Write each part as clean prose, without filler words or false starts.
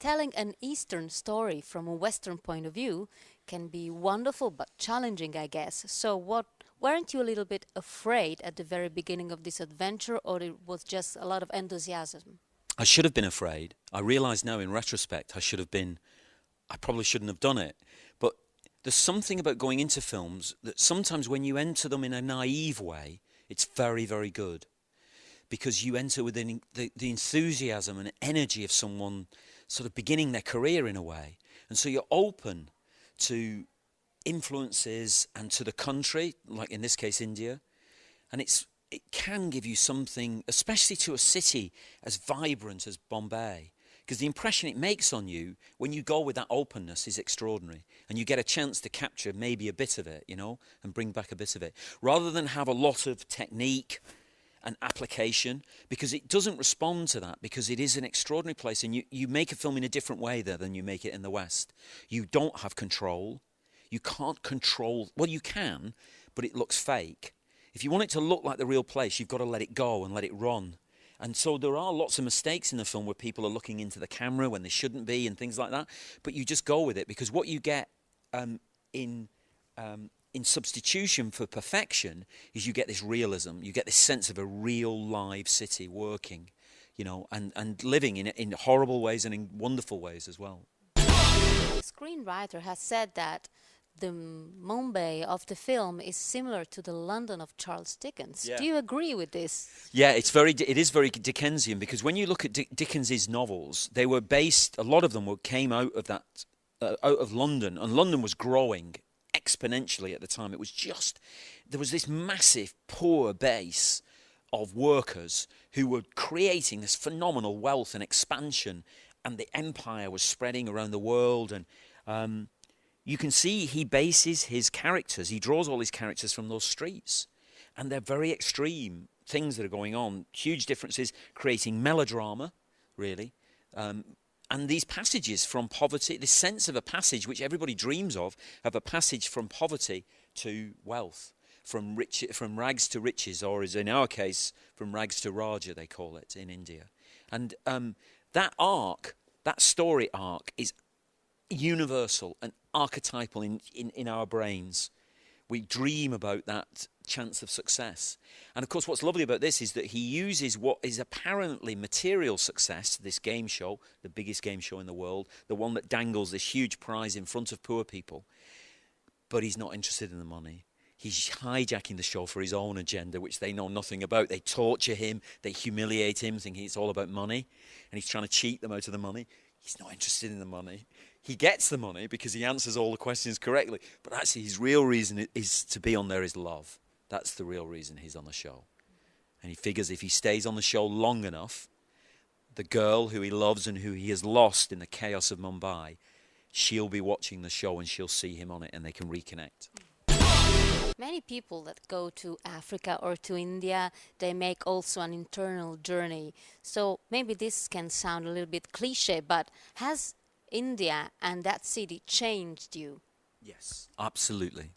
Telling an Eastern story from a Western point of view can be wonderful but challenging, I guess. So weren't you a little bit afraid at the very beginning of this adventure, or it was just a lot of enthusiasm? I should have been afraid. I realise now in retrospect I probably shouldn't have done it. But there's something about going into films that sometimes when you enter them in a naive way, it's very, very good. Because you enter with the enthusiasm and energy of someone sort of beginning their career in a way. And so you're open to influences and to the country, like in this case India. And it can give you something, especially to a city as vibrant as Bombay. Because the impression it makes on you when you go with that openness is extraordinary. And you get a chance to capture maybe a bit of it, and bring back a bit of it. Rather than have a lot of technique and application, because it doesn't respond to that, because it is an extraordinary place. And you make a film in a different way there than you make it in the West. You don't have control. You can't control, well, you can, but it looks fake. If you want it to look like the real place, you've got to let it go and let it run. And so there are lots of mistakes in the film where people are looking into the camera when they shouldn't be and things like that. But you just go with it, because what you get in substitution for perfection is you get this realism. You get this sense of a real live city working, and living in horrible ways and in wonderful ways as well. The screenwriter has said that the Mumbai of the film is similar to the London of Charles Dickens. Yeah. Do you agree with this? Yeah, it is very Dickensian, because when you look at Dickens's novels, they were based, a lot of them came out of that, out of London, and London was growing exponentially at the time. There was this massive poor base of workers who were creating this phenomenal wealth and expansion, and the empire was spreading around the world. And you can see he bases his characters, he draws all his characters from those streets, and they're very extreme things that are going on, huge differences, creating melodrama, really. And these passages from poverty, this sense of a passage which everybody dreams of a passage from poverty to wealth, from rags to riches, or as in our case, from rags to Raja, they call it in India. And that story arc is universal and archetypal in our brains. We dream about that chance of success. And of course, what's lovely about this is that he uses what is apparently material success, this game show, the biggest game show in the world, the one that dangles this huge prize in front of poor people, but he's not interested in the money. He's hijacking the show for his own agenda, which they know nothing about. They torture him, they humiliate him, thinking it's all about money, and he's trying to cheat them out of the money. He's not interested in the money. He gets the money because he answers all the questions correctly. But actually, his real reason is to be on there is love. That's the real reason he's on the show. And he figures if he stays on the show long enough, the girl who he loves and who he has lost in the chaos of Mumbai, she'll be watching the show and she'll see him on it and they can reconnect. Many people that go to Africa or to India, they make also an internal journey. So maybe this can sound a little bit cliche, but has India and that city changed you? Yes, absolutely.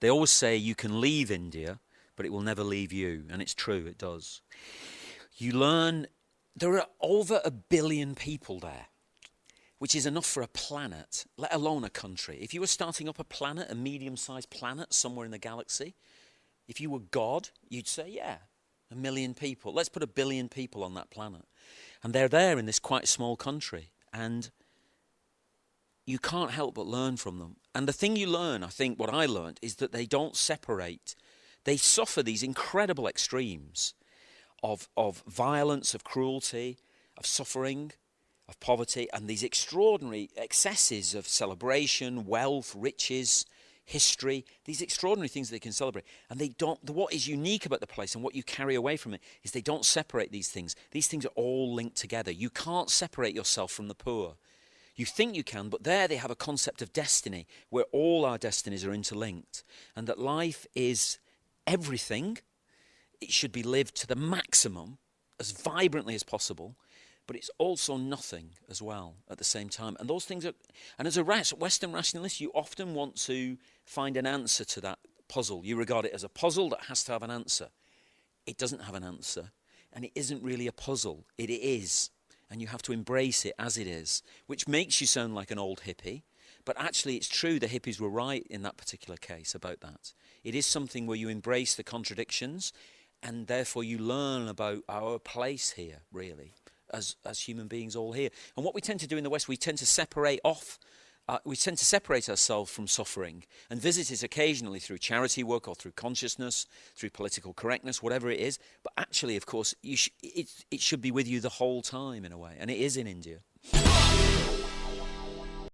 They always say you can leave India, but it will never leave you. And it's true, it does. You learn, there are over 1 billion people there, which is enough for a planet, let alone a country. If you were starting up a planet, a medium-sized planet somewhere in the galaxy, if you were God, you'd say, yeah, 1 million people. Let's put 1 billion people on that planet. And they're there in this quite small country. And you can't help but learn from them. And the thing you learn, I think what I learned, is that they don't separate. They suffer these incredible extremes of violence, of cruelty, of suffering, of poverty, and these extraordinary excesses of celebration, wealth, riches, history, these extraordinary things they can celebrate. And they don't, what is unique about the place and what you carry away from it is they don't separate these things. These things are all linked together. You can't separate yourself from the poor. You think you can, but there they have a concept of destiny where all our destinies are interlinked, and that life is everything. It should be lived to the maximum, as vibrantly as possible, but it's also nothing as well at the same time. And those things are, and as a Western rationalist, you often want to find an answer to that puzzle. You regard it as a puzzle that has to have an answer. It doesn't have an answer, and it isn't really a puzzle. It is. and you have to embrace it as it is, which makes you sound like an old hippie. But actually, it's true, the hippies were right in that particular case about that. It is something where you embrace the contradictions, and therefore you learn about our place here, really, as human beings all here. And what we tend to do in the West, we tend to separate ourselves from suffering and visit it occasionally through charity work or through consciousness, through political correctness, whatever it is. But actually, of course, it should be with you the whole time in a way, and it is in India.